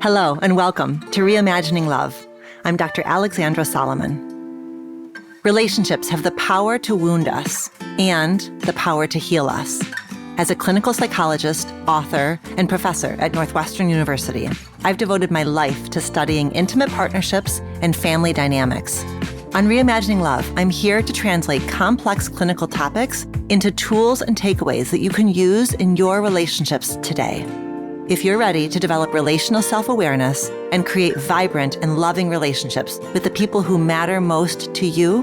Hello, and welcome to Reimagining Love. I'm Dr. Alexandra Solomon. Relationships have the power to wound us and the power to heal us. As a clinical psychologist, author, and professor at Northwestern University, I've devoted my life to studying intimate partnerships and family dynamics. On Reimagining Love, I'm here to translate complex clinical topics into tools and takeaways that you can use in your relationships today. If you're ready to develop relational self-awareness and create vibrant and loving relationships with the people who matter most to you,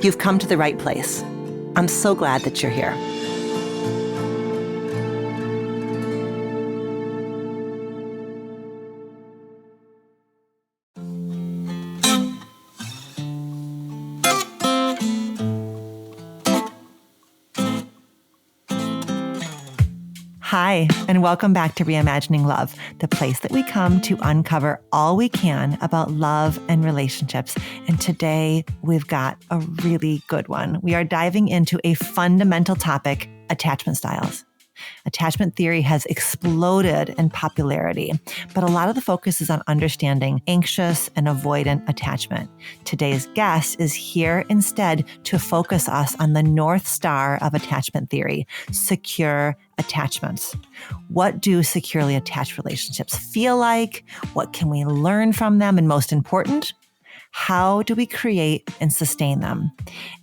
you've come to the right place. I'm so glad that you're here. Hi, and welcome back to Reimagining Love, the place that we come to uncover all we can about love and relationships. And today we've got a really good one. We are diving into a fundamental topic, attachment styles. Attachment theory has exploded in popularity, but a lot of the focus is on understanding anxious and avoidant attachment. Today's guest is here instead to focus us on the North Star of attachment theory, secure attachments. What do securely attached relationships feel like? What can we learn from them? And most important, how do we create and sustain them?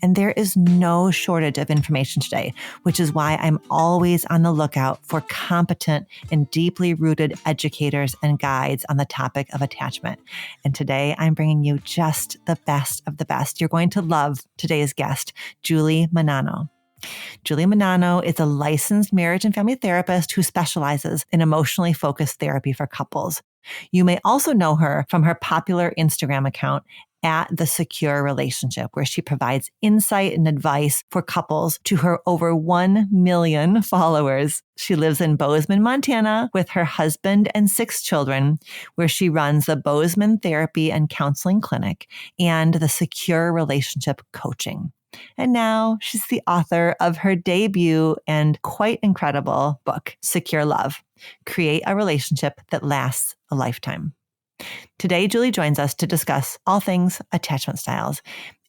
And there is no shortage of information today, which is why I'm always on the lookout for competent and deeply rooted educators and guides on the topic of attachment. And today I'm bringing you just the best of the best. You're going to love today's guest, Julie Menanno. Julie Menanno is a licensed marriage and family therapist who specializes in emotionally focused therapy for couples. You may also know her from her popular Instagram account at The Secure Relationship, where she provides insight and advice for couples to her over 1 million followers. She lives in Bozeman, Montana with her husband and 6 children, where she runs the Bozeman Therapy and Counseling Clinic and the Secure Relationship Coaching. And now she's the author of her debut and quite incredible book, Secure Love: Create a Relationship That Lasts a Lifetime. Today, Julie joins us to discuss all things attachment styles.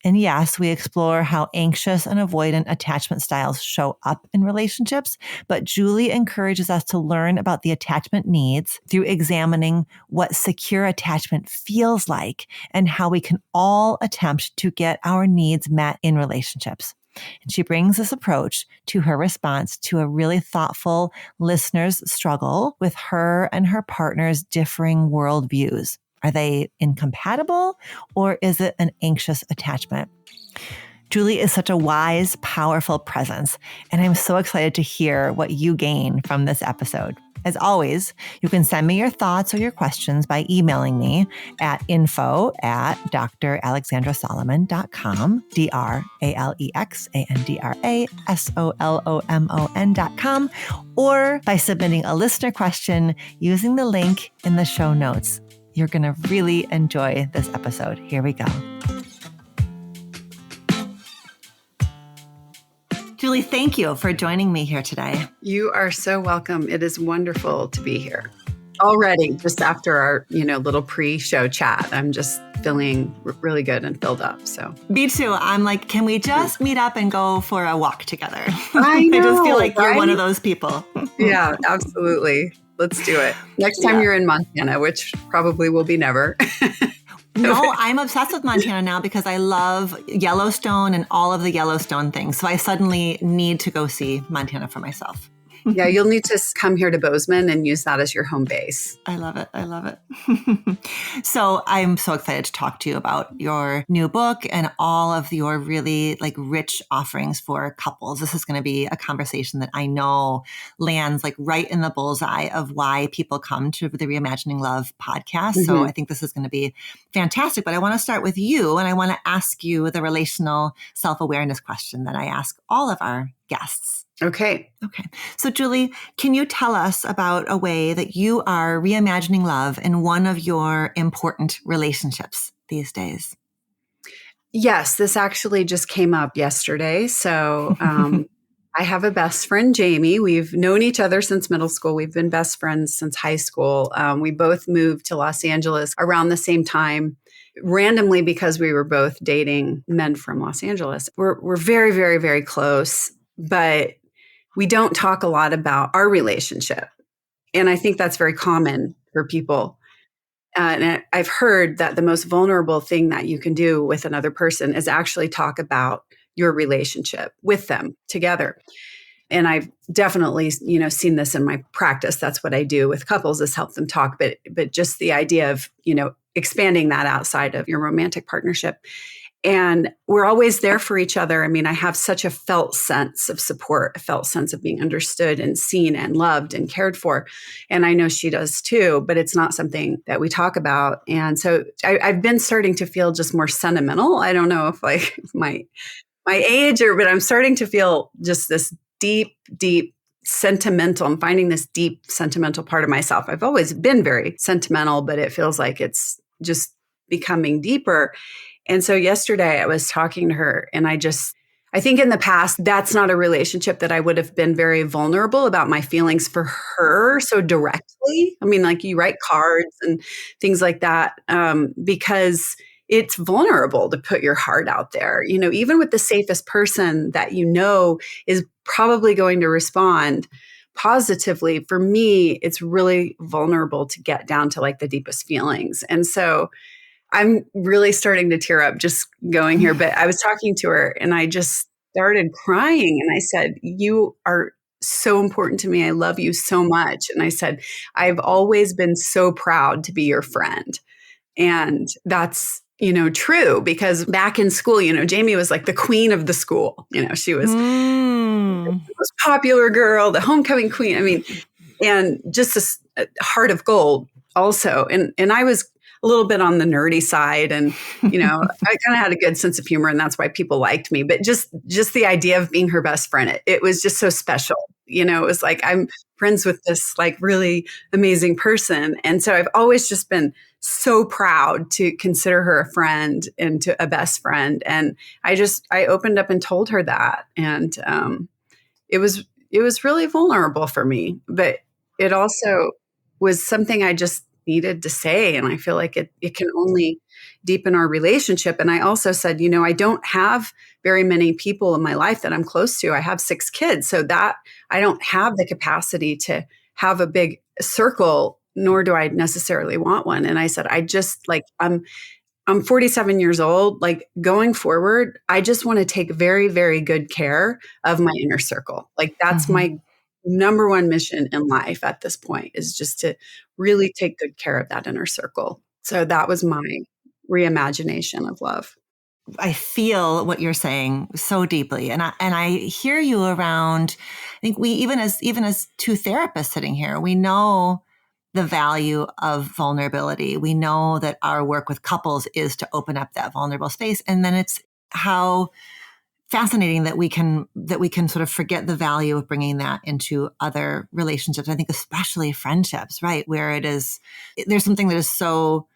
And yes, we explore how anxious and avoidant attachment styles show up in relationships, but Julie encourages us to learn about the attachment needs through examining what secure attachment feels like and how we can all attempt to get our needs met in relationships. And she brings this approach to her response to a really thoughtful listener's struggle with her and her partner's differing worldviews. Are they incompatible, or is it an anxious attachment? Julie is such a wise, powerful presence, and I'm so excited to hear what you gain from this episode. As always, you can send me your thoughts or your questions by emailing me at info@dralexandrasolomon.com, DRALEXANDRASOLOMON.com, or by submitting a listener question using the link in the show notes. You're going to really enjoy this episode. Here we go. Julie, thank you for joining me here today. You are so welcome. It is wonderful to be here. Already, just after our, little pre-show chat, I'm just feeling really good and filled up. So me too. I'm like, can we just meet up and go for a walk together? I know, I just feel like right? You're one of those people. Yeah, absolutely. Let's do it. Next time you're in Montana, which probably will be never. No, I'm obsessed with Montana now because I love Yellowstone and all of the Yellowstone things. So I suddenly need to go see Montana for myself. Yeah, you'll need to come here to Bozeman and use that as your home base. I love it. I love it. So I'm so excited to talk to you about your new book and all of your really rich offerings for couples. This is going to be a conversation that I know lands right in the bullseye of why people come to the Reimagining Love podcast. Mm-hmm. So I think this is going to be fantastic. But I want to start with you, and I want to ask you the relational self-awareness question that I ask all of our guests. Okay. So Julie, can you tell us about a way that you are reimagining love in one of your important relationships these days? Yes, this actually just came up yesterday. So I have a best friend, Jamie. We've known each other since middle school. We've been best friends since high school. We both moved to Los Angeles around the same time, randomly because we were both dating men from Los Angeles. We're very, very, very close, but we don't talk a lot about our relationship. And I think that's very common for people. And I've heard that the most vulnerable thing that you can do with another person is actually talk about your relationship with them together. And I've definitely, seen this in my practice. That's what I do with couples, is help them talk. But just the idea of, expanding that outside of your romantic partnership. And we're always there for each other. I mean, I have such a felt sense of support, a felt sense of being understood and seen and loved and cared for. And I know she does too, but it's not something that we talk about. And so I've been starting to feel just more sentimental. I don't know if like my age but I'm starting to feel just this deep, deep sentimental. I'm finding this deep sentimental part of myself. I've always been very sentimental, but it feels like it's just becoming deeper. And so yesterday I was talking to her, and I think in the past, that's not a relationship that I would have been very vulnerable about my feelings for her so directly. I mean, like, you write cards and things like that, because it's vulnerable to put your heart out there. Even with the safest person that is probably going to respond positively, for me, it's really vulnerable to get down to like the deepest feelings. And so I'm really starting to tear up just going here, but I was talking to her and I just started crying, and I said, "You are so important to me. I love you so much." And I said, "I've always been so proud to be your friend." And that's, true, because back in school, Jamie was like the queen of the school. She was the most popular girl, the homecoming queen. I mean, and just a heart of gold also. And I was a little bit on the nerdy side, and I kind of had a good sense of humor, and that's why people liked me. But just the idea of being her best friend, it was just so special. It was like, I'm friends with this like really amazing person. And so I've always just been so proud to consider her a friend and a best friend. And I opened up and told her that. And it was really vulnerable for me, but it also was something I just needed to say. And I feel like it can only deepen our relationship. And I also said, I don't have very many people in my life that I'm close to. I have 6 kids, so that I don't have the capacity to have a big circle, nor do I necessarily want one. And I said, I'm 47 years old. Like, going forward, I just want to take very, very good care of my inner circle. Like, that's my number one mission in life at this point, is just to really take good care of that inner circle. So that was my reimagination of love. I feel what you're saying so deeply. And I hear you around, I think we, even as 2 therapists sitting here, we know the value of vulnerability. We know that our work with couples is to open up that vulnerable space. And then it's how fascinating that we can sort of forget the value of bringing that into other relationships. I think especially friendships, right? Where there's something that is so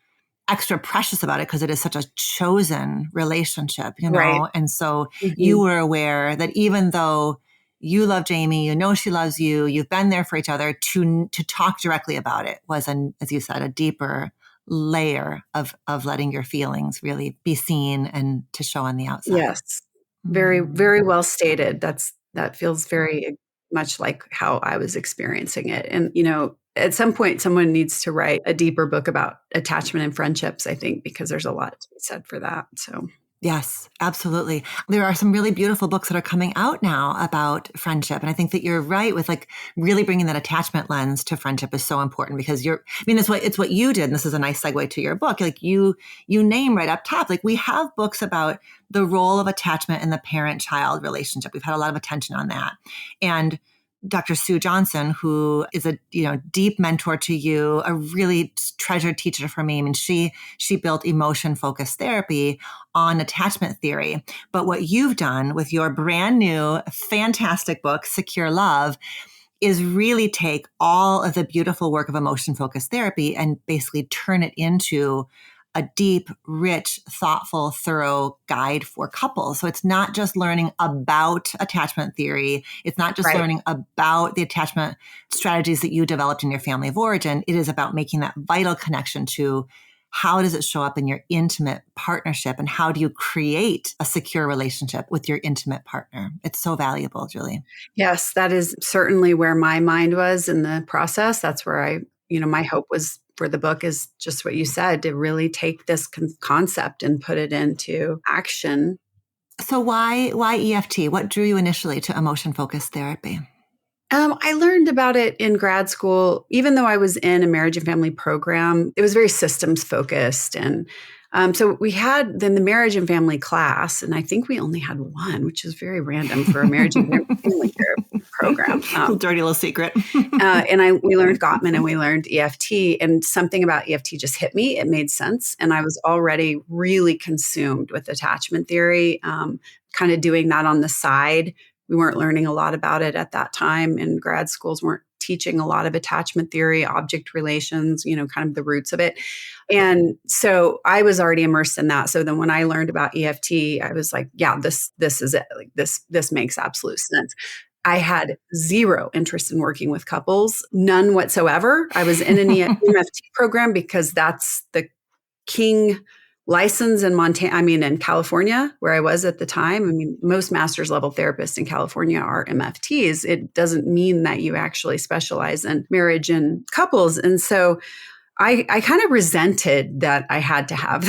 extra precious about it because it is such a chosen relationship, Right. And so you were aware that even though you love Jamie, she loves you, you've been there for each other, to talk directly about it was, as you said, a deeper layer of letting your feelings really be seen and to show on the outside. Yes. Very, very well stated. That feels very much like how I was experiencing it. And, at some point, someone needs to write a deeper book about attachment and friendships, I think, because there's a lot to be said for that. So. Yes, absolutely. There are some really beautiful books that are coming out now about friendship. And I think that you're right with like really bringing that attachment lens to friendship is so important, because it's what you did. And this is a nice segue to your book. Like you name right up top, like we have books about the role of attachment in the parent-child relationship. We've had a lot of attention on that. And Dr. Sue Johnson, who is a deep mentor to you, a really treasured teacher for me. I mean, she built emotion-focused therapy on attachment theory. But what you've done with your brand new, fantastic book, Secure Love, is really take all of the beautiful work of emotion-focused therapy and basically turn it into a deep, rich, thoughtful, thorough guide for couples. So it's not just learning about attachment theory. It's not just learning about the attachment strategies that you developed in your family of origin. It is about making that vital connection to how does it show up in your intimate partnership, and how do you create a secure relationship with your intimate partner? It's so valuable, Julie. Yes, that is certainly where my mind was in the process. That's where my hope was for the book, is just what you said, to really take this concept and put it into action. So why EFT? What drew you initially to emotion-focused therapy? I learned about it in grad school. Even though I was in a marriage and family program, it was very systems focused. And so we had then the marriage and family class, and I think we only had one, which is very random for a marriage and family therapy program. Dirty little secret. And we learned Gottman and we learned EFT, and something about EFT just hit me. It made sense. And I was already really consumed with attachment theory, kind of doing that on the side. We weren't learning a lot about it at that time, and grad schools weren't teaching a lot of attachment theory, object relations, kind of the roots of it. And so I was already immersed in that. So then when I learned about EFT, I was like, yeah, this is it. Like this makes absolute sense. I had zero interest in working with couples, none whatsoever. I was in an EFT program because that's the king license in in California, where I was at the time. Most master's level therapists in California are MFTs. It doesn't mean that you actually specialize in marriage and couples. And so I kind of resented that I had to have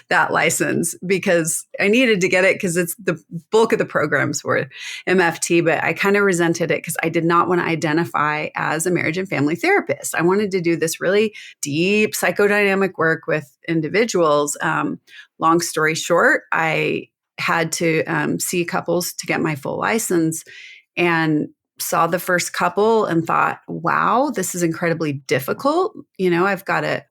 that license, because I needed to get it because it's the bulk of the programs were MFT, but I kind of resented it because I did not want to identify as a marriage and family therapist. I wanted to do this really deep psychodynamic work with individuals. Long story short, I had to see couples to get my full license, and saw the first couple and thought, wow, this is incredibly difficult. I've got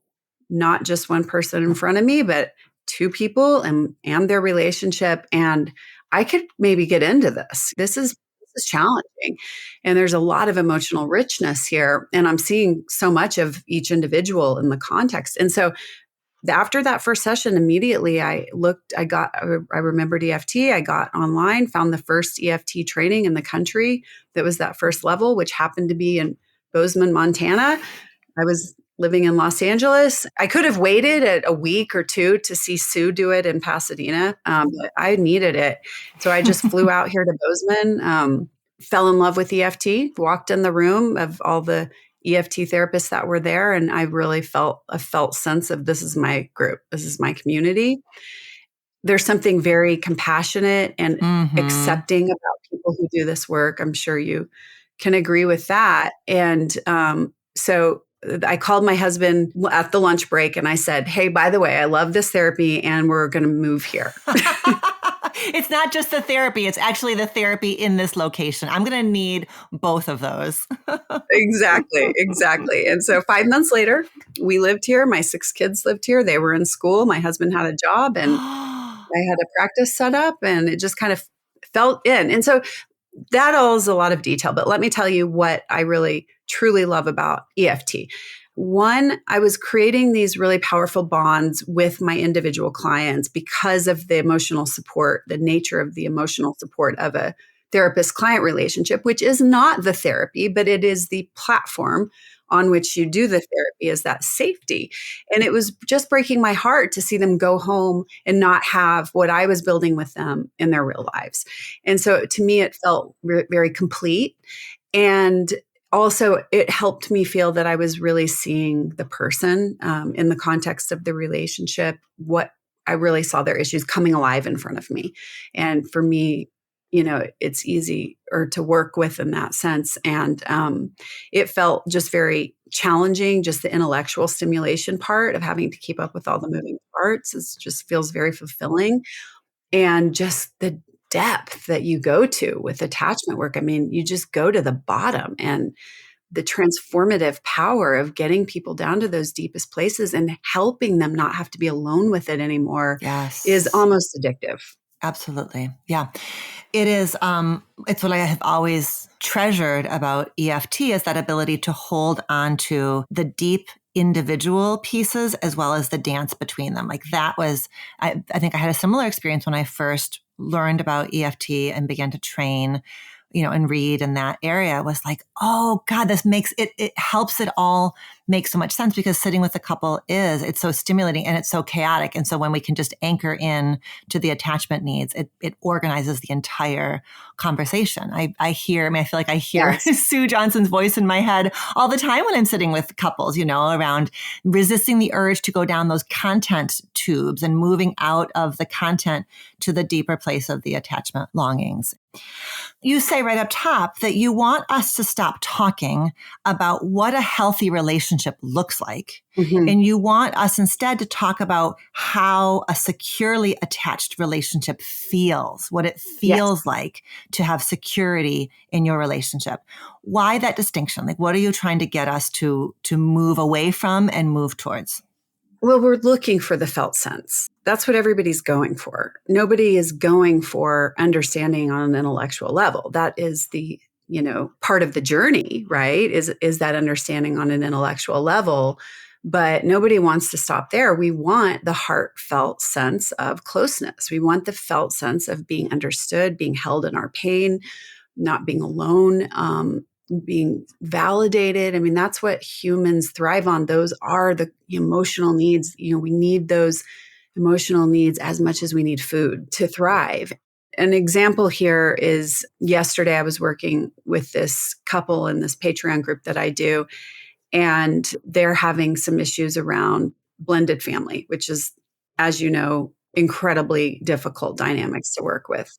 not just one person in front of me, but two people and their relationship. And I could maybe get into this. This is challenging. And there's a lot of emotional richness here. And I'm seeing so much of each individual in the context. And so after that first session, immediately I remembered EFT. I got online, found the first EFT training in the country that was that first level, which happened to be in Bozeman, Montana. I was living in Los Angeles. I could have waited a week or two to see Sue do it in Pasadena, but I needed it. So I just flew out here to Bozeman, fell in love with EFT, walked in the room of all the EFT therapists that were there. And I really felt a sense of, this is my group. This is my community. There's something very compassionate and accepting about people who do this work. I'm sure you can agree with that. And so I called my husband at the lunch break and I said, hey, by the way, I love this therapy and we're going to move here. It's not just the therapy. It's actually the therapy in this location. I'm going to need both of those. Exactly. And so 5 months later, we lived here. My 6 kids lived here. They were in school. My husband had a job and I had a practice set up, and it just kind of felt in. And so that all is a lot of detail, but let me tell you what I really truly love about EFT. One, I was creating these really powerful bonds with my individual clients because of the emotional support, the nature of the emotional support of a therapist-client relationship, which is not the therapy, but it is the platform on which you do the therapy, is that safety. And it was just breaking my heart to see them go home and not have what I was building with them in their real lives. And so to me, it felt very complete. And also, it helped me feel that I was really seeing the person in the context of the relationship, what I really saw their issues coming alive in front of me. And for me, it's easy to work with in that sense. And it felt just very challenging. Just the intellectual stimulation part of having to keep up with all the moving parts just feels very fulfilling. And just the depth that you go to with attachment work. You just go to the bottom, and the transformative power of getting people down to those deepest places and helping them not have to be alone with it anymore is almost addictive. Absolutely. Yeah. It is. It's what I have always treasured about EFT, is that ability to hold on to the deep individual pieces as well as the dance between them. Like that was, I think I had a similar experience when I first learned about EFT and began to train, and read in that area. Was like, oh God, this makes it helps it all make so much sense, because sitting with a couple it's so stimulating and it's so chaotic. And so when we can just anchor in to the attachment needs, it organizes the entire conversation. I feel like I hear Yes. Sue Johnson's voice in my head all the time when I'm sitting with couples, around resisting the urge to go down those content tubes and moving out of the content to the deeper place of the attachment longings. You say right up top that you want us to stop talking about what a healthy relationship looks like. Mm-hmm. And you want us instead to talk about how a securely attached relationship feels, what it feels like to have security in your relationship. Why that distinction? Like, what are you trying to get us to move away from and move towards? Well, we're looking for the felt sense. That's what everybody's going for. Nobody is going for understanding on an intellectual level. That is the, part of the journey, right? Is that understanding on an intellectual level. But nobody wants to stop there. We want the heartfelt sense of closeness. We want the felt sense of being understood, being held in our pain, not being alone, being validated. I mean, that's what humans thrive on. Those are the emotional needs. We need those emotional needs as much as we need food to thrive. An example here is yesterday I was working with this couple in this Patreon group that I do, and they're having some issues around blended family, which is, as you know, incredibly difficult dynamics to work with.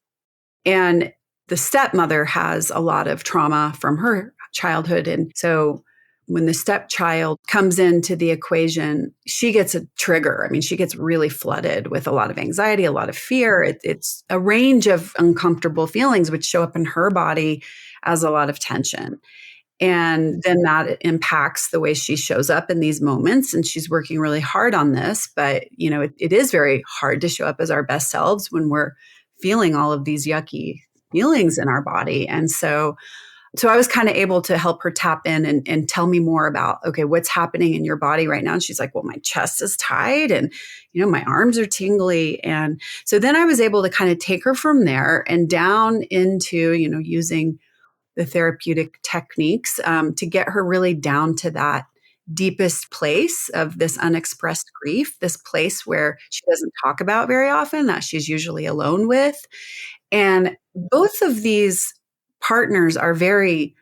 And the stepmother has a lot of trauma from her childhood. And so when the stepchild comes into the equation, she gets a trigger. I mean, she gets really flooded with a lot of anxiety, a lot of fear. It's a range of uncomfortable feelings which show up in her body as a lot of tension. And then that impacts the way she shows up in these moments. And she's working really hard on this. But, it is very hard to show up as our best selves when we're feeling all of these yucky feelings in our body. And so I was kind of able to help her tap in and tell me more about, okay, what's happening in your body right now? And she's like, well, my chest is tight and, my arms are tingly. And so then I was able to kind of take her from there and down into, using the therapeutic techniques to get her really down to that deepest place of this unexpressed grief, this place where she doesn't talk about very often, that she's usually alone with. And both of these partners are very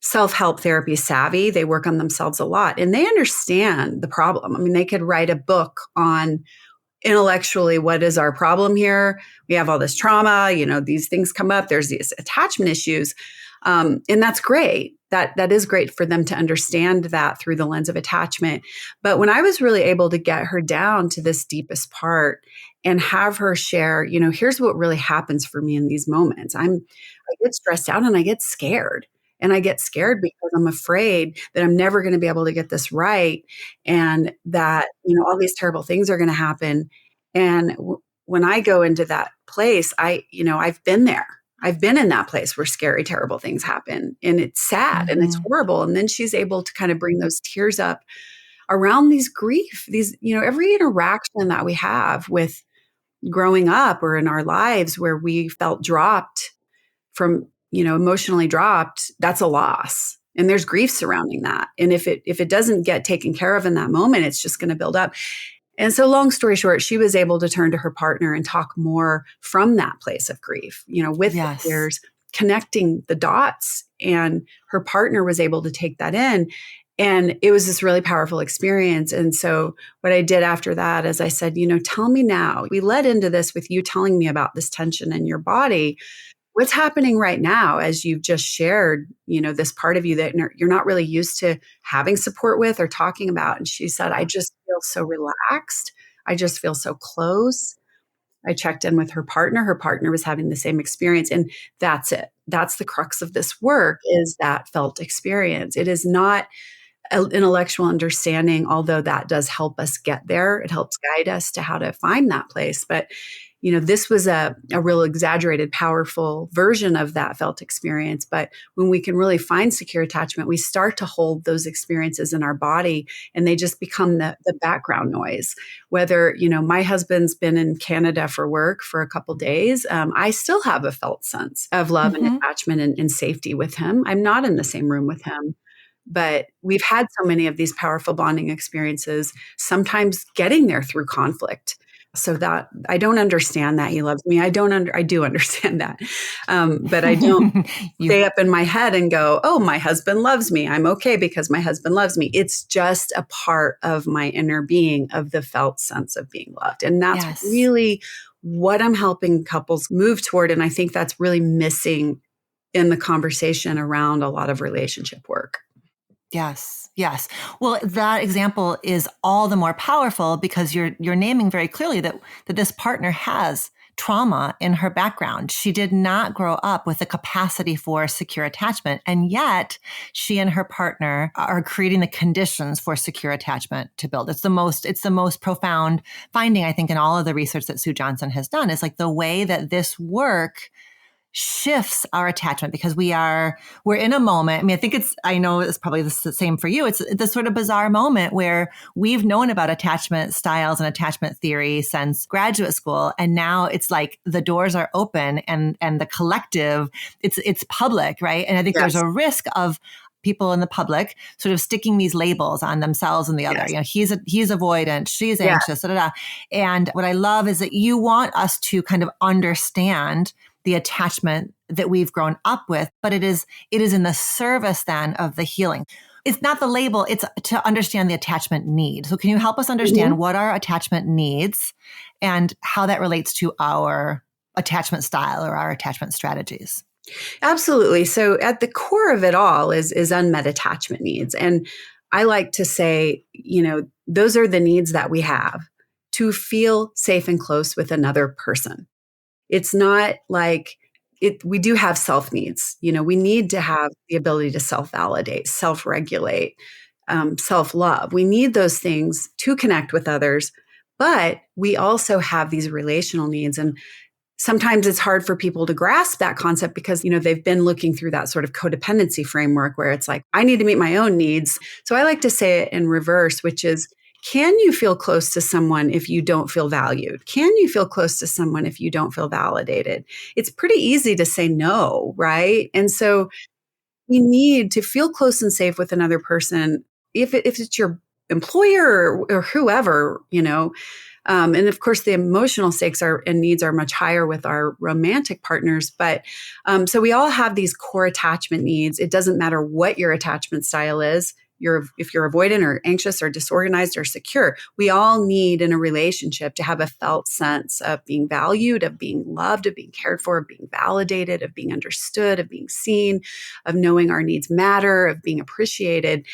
self-help therapy savvy. They work on themselves a lot and they understand the problem. I mean, they could write a book on intellectually, what is our problem here? We have all this trauma, these things come up, there's these attachment issues. And that's great. That is great for them to understand that through the lens of attachment. But when I was really able to get her down to this deepest part and have her share, here's what really happens for me in these moments. I get stressed out and I get scared. And I get scared because I'm afraid that I'm never going to be able to get this right. And that, all these terrible things are going to happen. And when I go into that place, I've been there. I've been in that place where scary, terrible things happen and it's sad and it's horrible. And then she's able to kind of bring those tears up around these grief, every interaction that we have with growing up or in our lives where we felt dropped from, emotionally dropped, that's a loss. And there's grief surrounding that. And if it doesn't get taken care of in that moment, it's just going to build up. And so long story short, she was able to turn to her partner and talk more from that place of grief, with the tears, connecting the dots. And her partner was able to take that in. And it was this really powerful experience. And so what I did after that is I said, tell me now. We led into this with you telling me about this tension in your body. What's happening right now as you've just shared, this part of you that you're not really used to having support with or talking about? And she said, I just feel so relaxed. I just feel so close. I checked in with her partner. Her partner was having the same experience. And that's it. That's the crux of this work, is that felt experience. It is not an intellectual understanding, although that does help us get there. It helps guide us to how to find that place. But this was a real exaggerated, powerful version of that felt experience. But when we can really find secure attachment, we start to hold those experiences in our body, and they just become the background noise. Whether, my husband's been in Canada for work for a couple days, I still have a felt sense of love and attachment and safety with him. I'm not in the same room with him. But we've had so many of these powerful bonding experiences, sometimes getting there through conflict. So that I don't understand that he loves me. I do understand that. But I don't stay up in my head and go, oh, my husband loves me. I'm okay because my husband loves me. It's just a part of my inner being, of the felt sense of being loved. And that's really what I'm helping couples move toward. And I think that's really missing in the conversation around a lot of relationship work. Yes. Yes. Well, that example is all the more powerful because you're naming very clearly that this partner has trauma in her background. She did not grow up with the capacity for secure attachment. And yet she and her partner are creating the conditions for secure attachment to build. It's the most profound finding, I think, in all of the research that Sue Johnson has done, is like the way that this work shifts our attachment, because we're in a moment. I mean, I know it's probably the same for you. It's this sort of bizarre moment where we've known about attachment styles and attachment theory since graduate school. And now it's like the doors are open and the collective, it's public, right? And I think there's a risk of people in the public sort of sticking these labels on themselves and the other. He's avoidant, she's anxious, da, da, da. And what I love is that you want us to kind of understand the attachment that we've grown up with, but it is in the service then of the healing. It's not the label, it's to understand the attachment need. So can you help us understand what our attachment needs and how that relates to our attachment style or our attachment strategies? Absolutely. So at the core of it all is unmet attachment needs. And I like to say, those are the needs that we have to feel safe and close with another person. It's not like we do have self needs. We need to have the ability to self-validate, self-regulate, self-love. We need those things to connect with others, but we also have these relational needs. And sometimes it's hard for people to grasp that concept because, they've been looking through that sort of codependency framework where it's like, I need to meet my own needs. So I like to say it in reverse, which is, can you feel close to someone if you don't feel valued? Can you feel close to someone if you don't feel validated? It's pretty easy to say no, right? And so we need to feel close and safe with another person, if it's your employer or whoever, and of course, the emotional stakes and needs are much higher with our romantic partners. But so we all have these core attachment needs. It doesn't matter what your attachment style is. If you're avoidant or anxious or disorganized or secure, we all need in a relationship to have a felt sense of being valued, of being loved, of being cared for, of being validated, of being understood, of being seen, of knowing our needs matter, of being appreciated.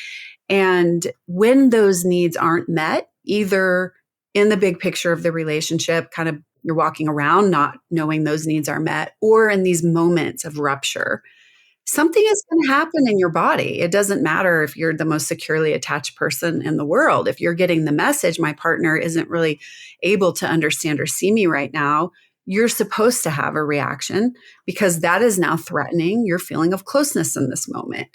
And when those needs aren't met, either in the big picture of the relationship, kind of you're walking around not knowing those needs are met, or in these moments of rupture, something is going to happen in your body. It doesn't matter if you're the most securely attached person in the world. If you're getting the message, my partner isn't really able to understand or see me right now, you're supposed to have a reaction because that is now threatening your feeling of closeness in this moment.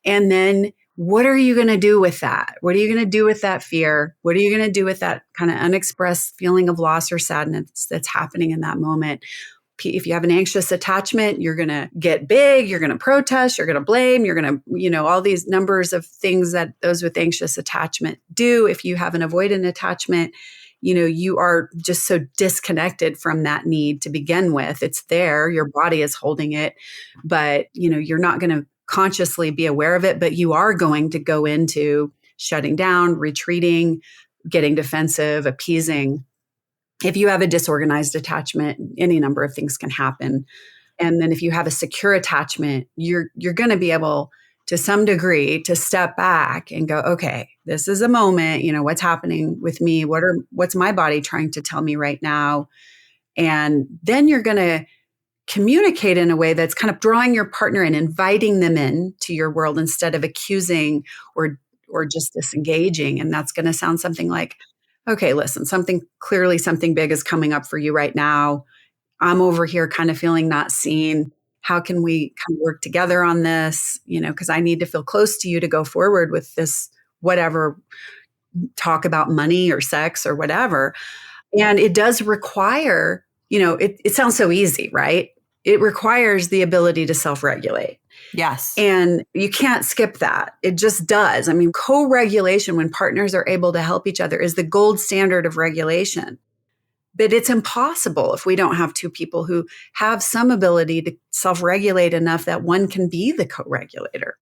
And then what are you going to do with that? What are you going to do with that fear? What are you going to do with that kind of unexpressed feeling of loss or sadness that's happening in that moment? If you have an anxious attachment, you're going to get big, you're going to protest, you're going to blame, you're going to, all these numbers of things that those with anxious attachment do. If you have an avoidant attachment, you are just so disconnected from that need to begin with. It's there, your body is holding it, but, you're not going to consciously be aware of it, but you are going to go into shutting down, retreating, getting defensive, appeasing. If you have a disorganized attachment, any number of things can happen. And then if you have a secure attachment, you're going to be able to some degree to step back and go, okay, this is a moment, what's happening with me? What's my body trying to tell me right now? And then you're going to communicate in a way that's kind of drawing your partner and inviting them in to your world instead of accusing or just disengaging. And that's going to sound something like, okay, listen, something big is coming up for you right now. I'm over here kind of feeling not seen. How can we kind of work together on this? Because I need to feel close to you to go forward with this, whatever, talk about money or sex or whatever. And it does require, it sounds so easy, right? It requires the ability to self-regulate. Yes. And you can't skip that. It just does. I mean, co-regulation, when partners are able to help each other, is the gold standard of regulation. But it's impossible if we don't have two people who have some ability to self-regulate enough that one can be the co-regulator.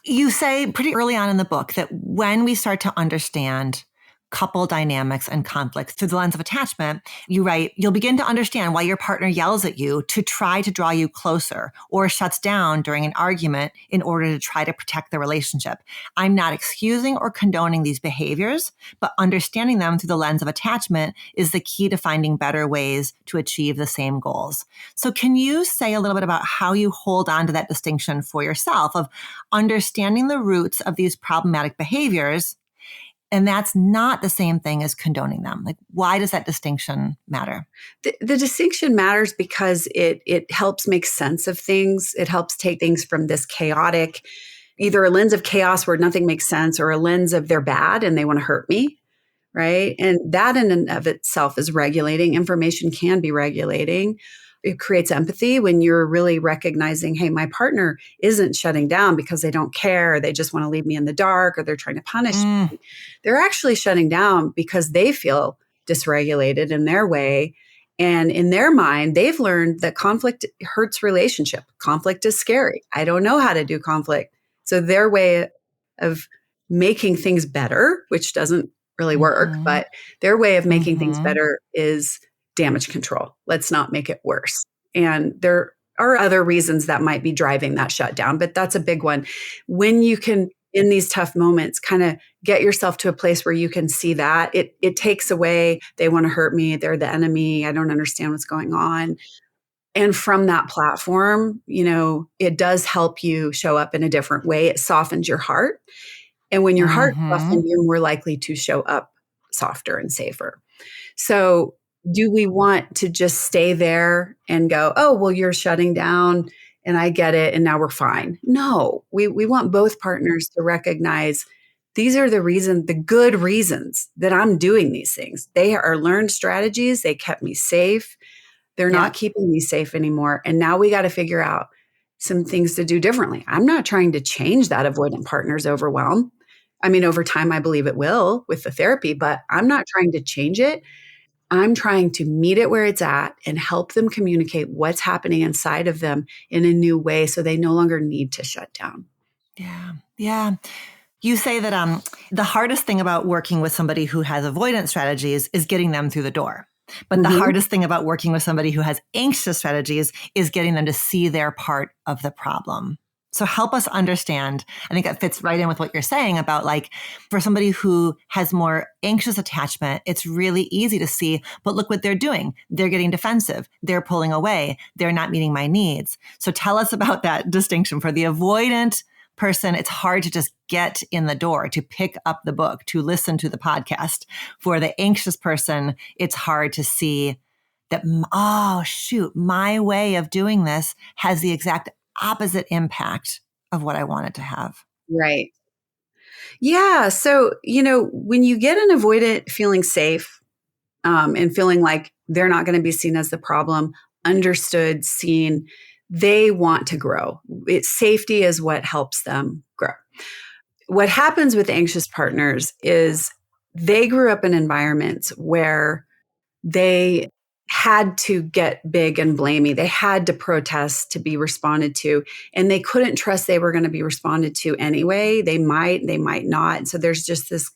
You say pretty early on in the book that when we start to understand couple dynamics and conflicts through the lens of attachment, you write, you'll begin to understand why your partner yells at you to try to draw you closer or shuts down during an argument in order to try to protect the relationship. I'm not excusing or condoning these behaviors, but understanding them through the lens of attachment is the key to finding better ways to achieve the same goals. So can you say a little bit about how you hold on to that distinction for yourself of understanding the roots of these problematic behaviors? And that's not the same thing as condoning them. Like, why does that distinction matter? The distinction matters because it helps make sense of things. It helps take things from this chaotic, either a lens of chaos where nothing makes sense, or a lens of they're bad and they want to hurt me, right? And that in and of itself is regulating. Information can be regulating. It creates empathy when you're really recognizing, hey, my partner isn't shutting down because they don't care. They just want to leave me in the dark, or they're trying to punish me. They're actually shutting down because they feel dysregulated in their way. And in their mind, they've learned that conflict hurts relationship. Conflict is scary. I don't know how to do conflict. So their way of making things better, which doesn't really work, but their way of making things better is damage control. Let's not make it worse. And there are other reasons that might be driving that shutdown, but that's a big one. When you can, in these tough moments, kind of get yourself to a place where you can see that, it takes away, they want to hurt me, they're the enemy, I don't understand what's going on. And from that platform, it does help you show up in a different way. It softens your heart. And when your heart softens, you're more likely to show up softer and safer. So do we want to just stay there and go, oh, well, you're shutting down and I get it, and now we're fine? No, we want both partners to recognize these are the good reasons that I'm doing these things. They are learned strategies. They kept me safe. They're not keeping me safe anymore. And now we got to figure out some things to do differently. I'm not trying to change that avoidant partner's overwhelm. I mean, over time, I believe it will with the therapy, but I'm not trying to change it. I'm trying to meet it where it's at and help them communicate what's happening inside of them in a new way so they no longer need to shut down. Yeah. Yeah. You say that the hardest thing about working with somebody who has avoidance strategies is getting them through the door. But the hardest thing about working with somebody who has anxious strategies is getting them to see their part of the problem. So help us understand. I think that fits right in with what you're saying about, like, for somebody who has more anxious attachment, it's really easy to see, but look what they're doing. They're getting defensive. They're pulling away. They're not meeting my needs. So tell us about that distinction. For the avoidant person, it's hard to just get in the door, to pick up the book, to listen to the podcast. For the anxious person, it's hard to see that, oh, shoot, my way of doing this has the exact opposite impact of what I wanted to have. Right. Yeah. So, when you get an avoidant feeling safe and feeling like they're not going to be seen as the problem, understood, seen, they want to grow. Safety is what helps them grow. What happens with anxious partners is they grew up in environments where they had to get big and blamey. They had to protest to be responded to, and they couldn't trust they were going to be responded to anyway. They might not. And so there's just this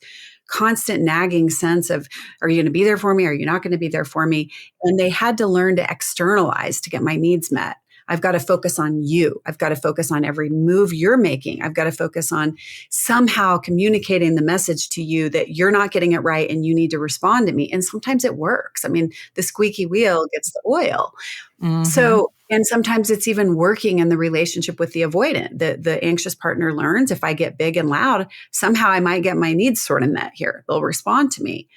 constant nagging sense of, are you going to be there for me? Are you not going to be there for me? And they had to learn to externalize to get my needs met. I've got to focus on you. I've got to focus on every move you're making. I've got to focus on somehow communicating the message to you that you're not getting it right and you need to respond to me. And sometimes it works. I mean, the squeaky wheel gets the oil. So, and sometimes it's even working in the relationship with the avoidant. The anxious partner learns, if I get big and loud, somehow I might get my needs sort of met here. They'll respond to me.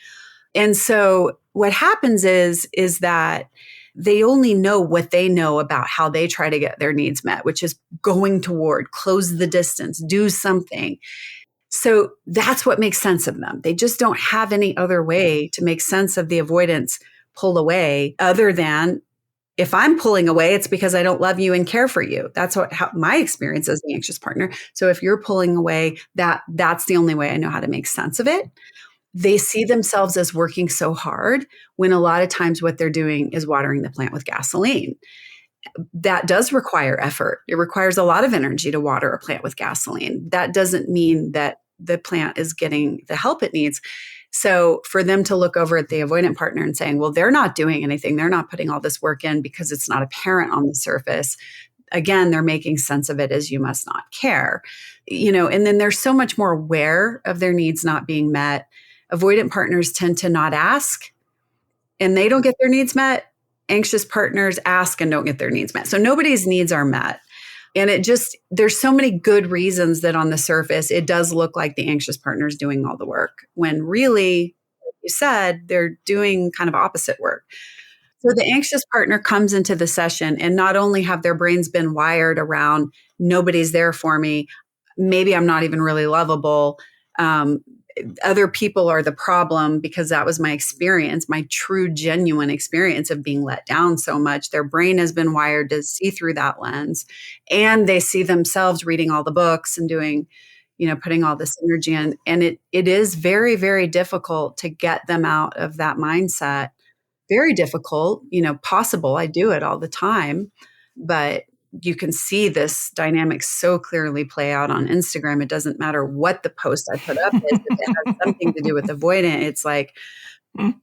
And so what happens is that they only know what they know about how they try to get their needs met, which is going toward, close the distance, do something. So that's what makes sense of them. They just don't have any other way to make sense of the avoidance pull away other than, if I'm pulling away, it's because I don't love you and care for you. That's how my experience as the anxious partner. So if you're pulling away, that's the only way I know how to make sense of it. They see themselves as working so hard when a lot of times what they're doing is watering the plant with gasoline. That does require effort. It requires a lot of energy to water a plant with gasoline. That doesn't mean that the plant is getting the help it needs. So for them to look over at the avoidant partner and saying, well, they're not doing anything, they're not putting all this work in because it's not apparent on the surface. Again, they're making sense of it as you must not care. And then they're so much more aware of their needs not being met. Avoidant partners tend to not ask and they don't get their needs met. Anxious partners ask and don't get their needs met. So nobody's needs are met. And there's so many good reasons that on the surface, it does look like the anxious partner is doing all the work when really, like you said, they're doing kind of opposite work. So the anxious partner comes into the session and not only have their brains been wired around, nobody's there for me, maybe I'm not even really lovable, other people are the problem because that was my experience, my true, genuine experience of being let down so much. Their brain has been wired to see through that lens. And they see themselves reading all the books and doing, putting all this energy in. And it is very, very difficult to get them out of that mindset. Very difficult, possible. I do it all the time. But you can see this dynamic so clearly play out on Instagram. It doesn't matter what the post I put up is. If it has something to do with avoidant, it's like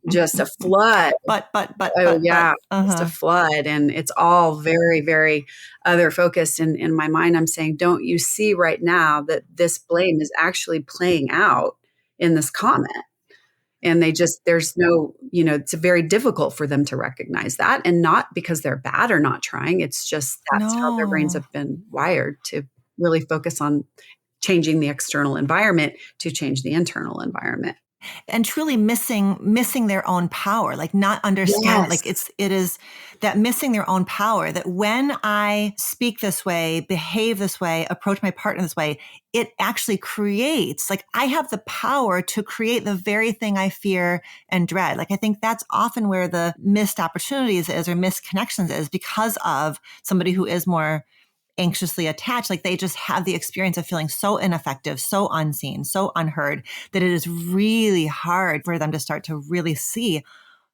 just a flood. But, just a flood. And it's all very, very other focused. And in my mind, I'm saying, don't you see right now that this blame is actually playing out in this comment? And there's no, it's very difficult for them to recognize that. And not because they're bad or not trying. It's just that's how their brains have been wired to really focus on changing the external environment to change the internal environment. And truly missing their own power, like not understand, like it is that missing their own power, that when I speak this way, behave this way, approach my partner this way, it actually creates, like I have the power to create the very thing I fear and dread. Like I think that's often where the missed opportunities is or missed connections is because of somebody who is more anxiously attached, like they just have the experience of feeling so ineffective, so unseen, so unheard, that it is really hard for them to start to really see,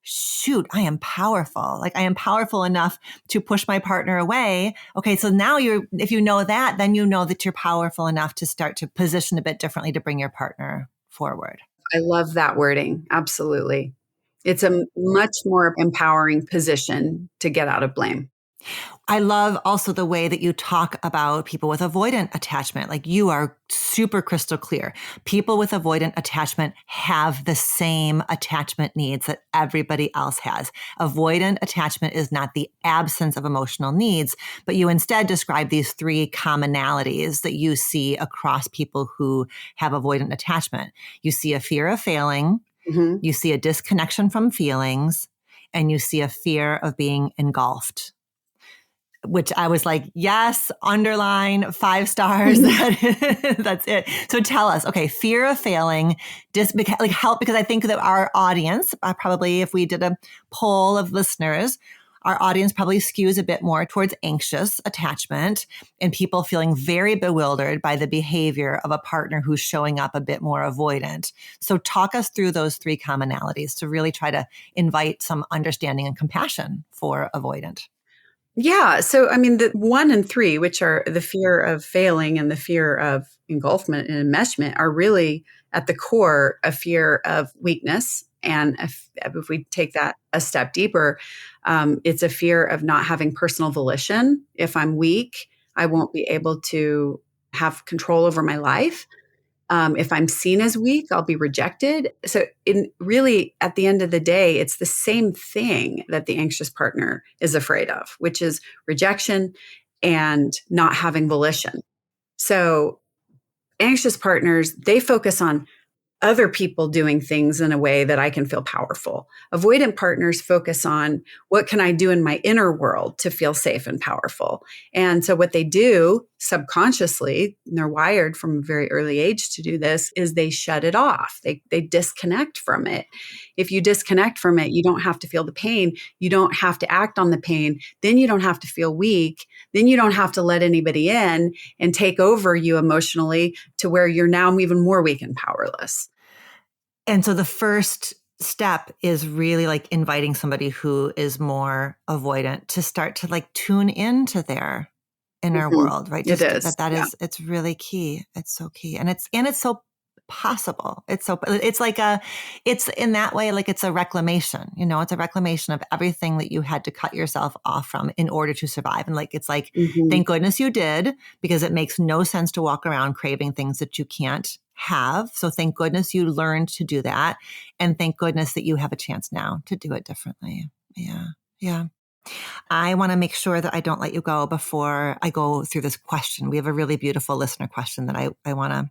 shoot, I am powerful. Like I am powerful enough to push my partner away. Okay. So now if you know that, then you know that you're powerful enough to start to position a bit differently to bring your partner forward. I love that wording. Absolutely. It's a much more empowering position to get out of blame. I love also the way that you talk about people with avoidant attachment. Like you are super crystal clear. People with avoidant attachment have the same attachment needs that everybody else has. Avoidant attachment is not the absence of emotional needs, but you instead describe these three commonalities that you see across people who have avoidant attachment. You see a fear of failing, you see a disconnection from feelings, and you see a fear of being engulfed. Which I was like, yes, underline 5 stars. That's it. So tell us, okay, fear of failing, help, because I think that our audience, probably if we did a poll of listeners, our audience probably skews a bit more towards anxious attachment and people feeling very bewildered by the behavior of a partner who's showing up a bit more avoidant. So talk us through those 3 commonalities to really try to invite some understanding and compassion for avoidant. Yeah. So, I mean, the 1 and 3, which are the fear of failing and the fear of engulfment and enmeshment, are really at the core a fear of weakness And if we take that a step deeper, it's a fear of not having personal volition. If I'm weak, I won't be able to have control over my life. If I'm seen as weak, I'll be rejected. So really, at the end of the day, it's the same thing that the anxious partner is afraid of, which is rejection and not having volition. So anxious partners, they focus on other people doing things in a way that I can feel powerful. Avoidant partners focus on what can I do in my inner world to feel safe and powerful. And so what they do subconsciously, and they're wired from a very early age to do this, is they shut it off. They disconnect from it. If you disconnect from it, you don't have to feel the pain. You don't have to act on the pain. Then you don't have to feel weak. Then you don't have to let anybody in and take over you emotionally to where you're now even more weak and powerless. And so the first step is really like inviting somebody who is more avoidant to start to like tune into their inner world, right? It is. It's really key. It's so key. And it's so possible. It's in that way, like it's a reclamation, it's a reclamation of everything that you had to cut yourself off from in order to survive. And like, it's like, thank goodness you did, because it makes no sense to walk around craving things that you can't have. So thank goodness you learned to do that. And thank goodness that you have a chance now to do it differently. Yeah. Yeah. I want to make sure that I don't let you go before I go through this question. We have a really beautiful listener question that I want to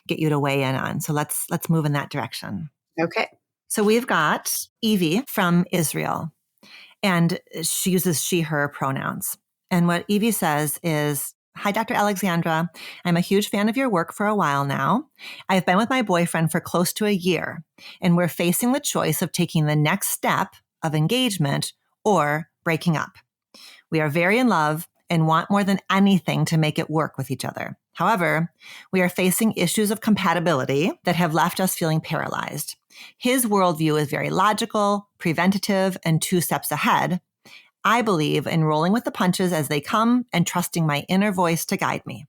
get you to weigh in on. So let's move in that direction. Okay. So we've got Evie from Israel, and she uses she, her pronouns. And what Evie says is, "Hi, Dr. Alexandra. I'm a huge fan of your work for a while now. I've been with my boyfriend for close to a year, and we're facing the choice of taking the next step of engagement or breaking up. We are very in love and want more than anything to make it work with each other. However, we are facing issues of compatibility that have left us feeling paralyzed. His worldview is very logical, preventative, and 2 steps ahead. I believe in rolling with the punches as they come and trusting my inner voice to guide me.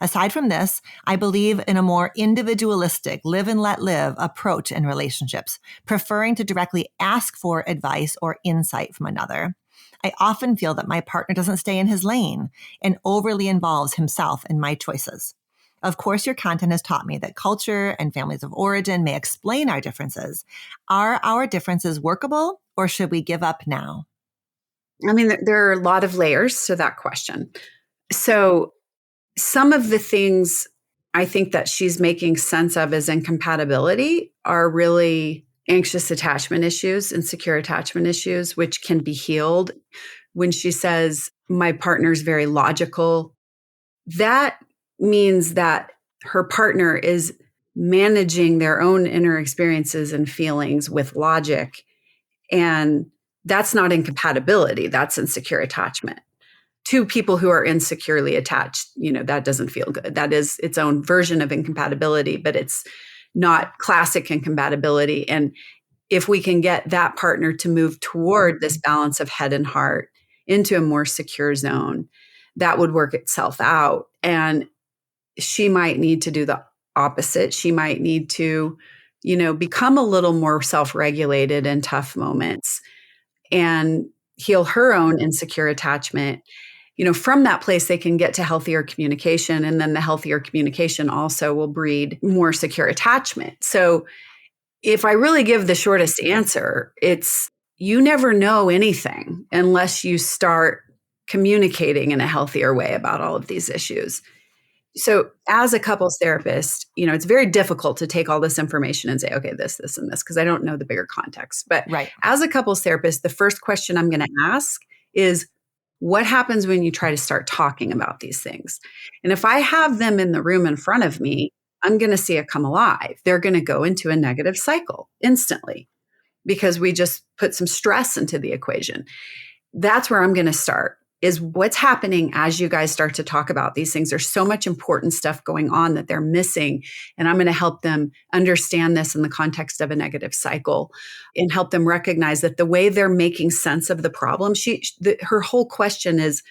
Aside from this, I believe in a more individualistic, live and let live approach in relationships, preferring to directly ask for advice or insight from another. I often feel that my partner doesn't stay in his lane and overly involves himself in my choices. Of course, your content has taught me that culture and families of origin may explain our differences. Are our differences workable, or should we give up now?" I mean, there are a lot of layers to that question. So some of the things I think that she's making sense of as incompatibility are really anxious attachment issues, insecure attachment issues, which can be healed. When she says, my partner's very logical, that means that her partner is managing their own inner experiences and feelings with logic. And that's not incompatibility, that's insecure attachment. 2 people who are insecurely attached, that doesn't feel good. That is its own version of incompatibility, but it's not classic incompatibility. And if we can get that partner to move toward this balance of head and heart into a more secure zone, that would work itself out. And she might need to do the opposite. She might need to, become a little more self-regulated in tough moments and heal her own insecure attachment. From that place, they can get to healthier communication. And then the healthier communication also will breed more secure attachment. So if I really give the shortest answer, it's you never know anything unless you start communicating in a healthier way about all of these issues. So as a couples therapist, it's very difficult to take all this information and say, okay, this, and this, because I don't know the bigger context. But Right. As a couples therapist, the first question I'm going to ask is, what happens when you try to start talking about these things? And if I have them in the room in front of me, I'm going to see it come alive. They're going to go into a negative cycle instantly because we just put some stress into the equation. That's where I'm going to start, is what's happening as you guys start to talk about these things. There's so much important stuff going on that they're missing. And I'm going to help them understand this in the context of a negative cycle and help them recognize that the way they're making sense of the problem, her whole question is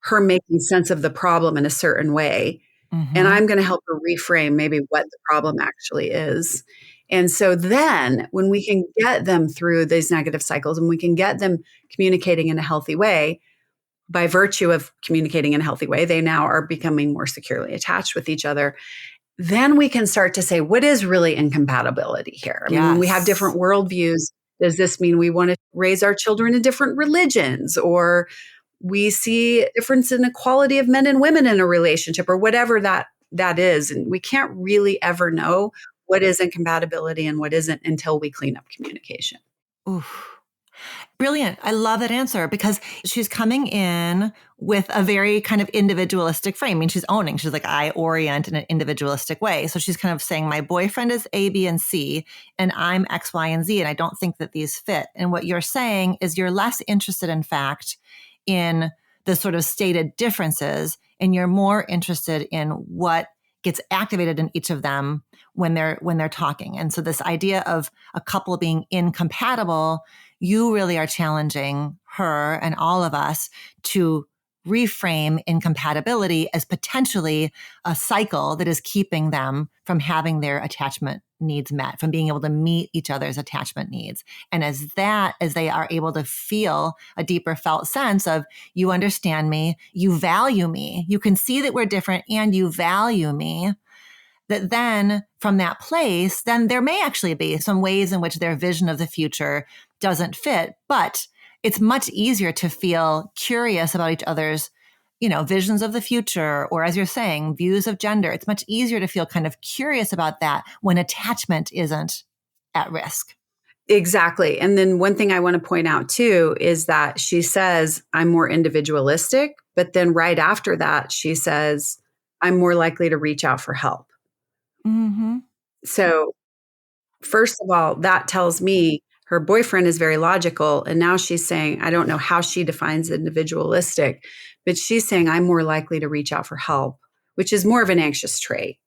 her making sense of the problem in a certain way. And I'm going to help her reframe maybe what the problem actually is. And so then when we can get them through these negative cycles and we can get them communicating in a healthy way, by virtue of communicating in a healthy way, they now are becoming more securely attached with each other. Then we can start to say, what is really incompatibility here? I mean, when we have different worldviews, does this mean we want to raise our children in different religions, or we see a difference in equality of men and women in a relationship, or whatever that is? And we can't really ever know what is incompatibility and what isn't until we clean up communication. Oof. Brilliant. I love that answer because she's coming in with a very kind of individualistic frame. I mean, she's owning, she's like, I orient in an individualistic way. So she's kind of saying, my boyfriend is A, B, and C, and I'm X, Y, and Z, and I don't think that these fit. And what you're saying is you're less interested, in fact, in the sort of stated differences, and you're more interested in what gets activated in each of them when they're talking. And so this idea of a couple being incompatible, you really are challenging her and all of us to reframe incompatibility as potentially a cycle that is keeping them from having their attachment needs met, from being able to meet each other's attachment needs. And as they are able to feel a deeper felt sense of, you understand me, you value me, you can see that we're different and you value me, that then from that place, then there may actually be some ways in which their vision of the future doesn't fit, but it's much easier to feel curious about each other's, visions of the future, or as you're saying, views of gender. It's much easier to feel kind of curious about that when attachment isn't at risk. Exactly. And then one thing I want to point out too is that she says, I'm more individualistic, but then right after that, she says, I'm more likely to reach out for help. Mm-hmm. So first of all, that tells me her boyfriend is very logical. And now she's saying, I don't know how she defines individualistic, but she's saying I'm more likely to reach out for help, which is more of an anxious trait.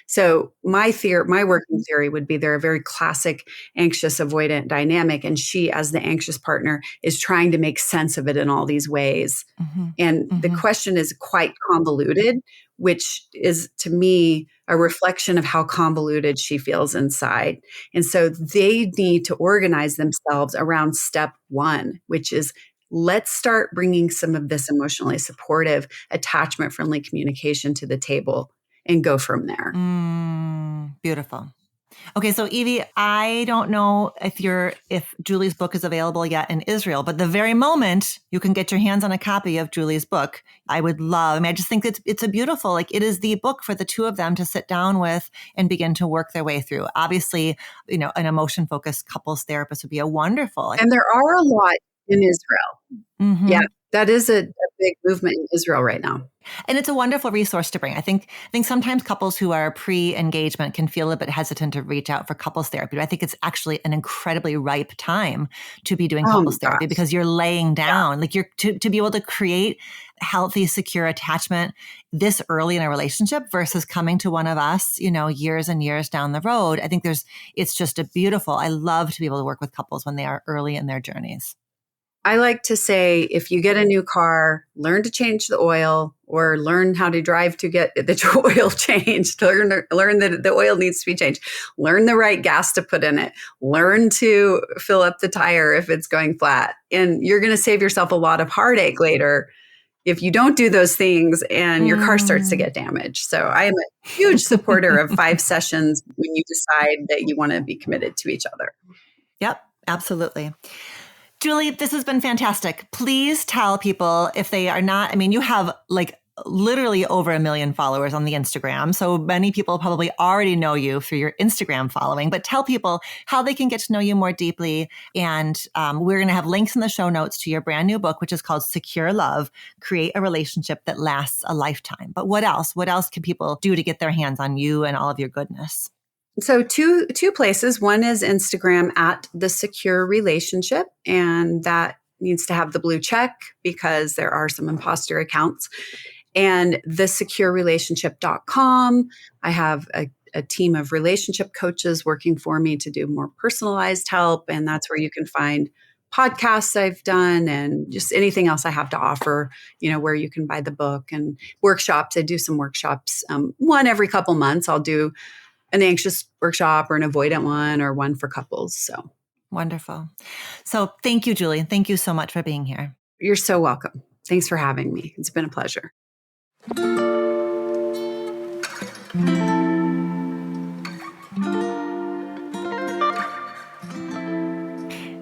So my working theory would be they're a very classic anxious avoidant dynamic. And she, as the anxious partner, is trying to make sense of it in all these ways. Mm-hmm. And the question is quite convoluted, which is to me a reflection of how convoluted she feels inside. And so they need to organize themselves around step one, which is let's start bringing some of this emotionally supportive, attachment friendly communication to the table and go from there. Beautiful. Okay, so Evie, I don't know if Julie's book is available yet in Israel, but the very moment you can get your hands on a copy of Julie's book, I would love. I mean, I just think it's a beautiful, it is the book for the two of them to sit down with and begin to work their way through. Obviously, an emotion-focused couples therapist would be a wonderful. And there are a lot in Israel. Mm-hmm. Yeah, that is a big movement in Israel right now. And it's a wonderful resource to bring. I think sometimes couples who are pre-engagement can feel a bit hesitant to reach out for couples therapy. But I think it's actually an incredibly ripe time to be doing couples therapy because you're laying down, you're to be able to create healthy, secure attachment this early in a relationship versus coming to one of us, years and years down the road. I think it's just I love to be able to work with couples when they are early in their journeys. I like to say, if you get a new car, learn to change the oil or learn how to drive to get the oil changed. Learn that the oil needs to be changed. Learn the right gas to put in it. Learn to fill up the tire if it's going flat. And you're going to save yourself a lot of heartache later if you don't do those things and your car starts to get damaged. So I am a huge supporter of 5 sessions when you decide that you want to be committed to each other. Yep, absolutely. Julie, this has been fantastic. Please tell people if they are not, you have literally over 1 million followers on the Instagram. So many people probably already know you through your Instagram following, but tell people how they can get to know you more deeply. And we're going to have links in the show notes to your brand new book, which is called Secure Love, Create a Relationship That Lasts a Lifetime. But what else? What else can people do to get their hands on you and all of your goodness? So two places. One is Instagram at The Secure Relationship, and that needs to have the blue check because there are some imposter accounts. And thesecurerelationship.com. I have a team of relationship coaches working for me to do more personalized help, and that's where you can find podcasts I've done and just anything else I have to offer, where you can buy the book and workshops. I do some workshops, one every couple months. I'll do an anxious workshop or an avoidant one or one for couples. So wonderful. So thank you, Julie. Thank you so much for being here. You're so welcome. Thanks for having me. It's been a pleasure.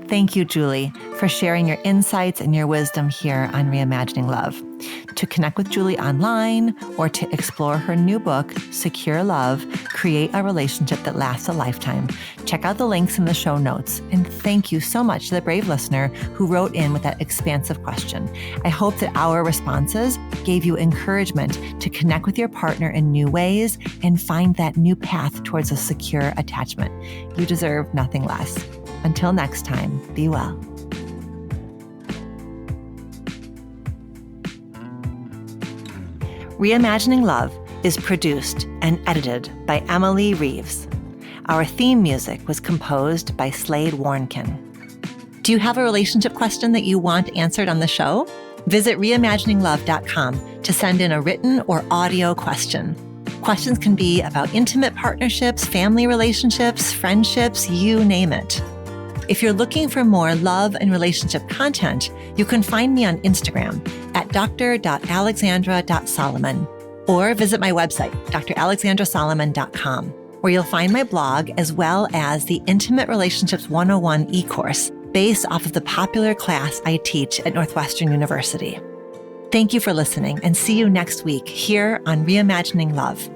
Thank you, Julie, for sharing your insights and your wisdom here on Reimagining Love. To connect with Julie online or to explore her new book, Secure Love, Create a Relationship That Lasts a Lifetime, check out the links in the show notes. And thank you so much to the brave listener who wrote in with that expansive question. I hope that our responses gave you encouragement to connect with your partner in new ways and find that new path towards a secure attachment. You deserve nothing less. Until next time, be well. Reimagining Love is produced and edited by Emily Reeves. Our theme music was composed by Slade Warnkin. Do you have a relationship question that you want answered on the show? Visit reimagininglove.com to send in a written or audio question. Questions can be about intimate partnerships, family relationships, friendships, you name it. If you're looking for more love and relationship content, you can find me on Instagram at dr.alexandra.solomon or visit my website, dralexandrasolomon.com, where you'll find my blog as well as the Intimate Relationships 101 e-course based off of the popular class I teach at Northwestern University. Thank you for listening and see you next week here on Reimagining Love.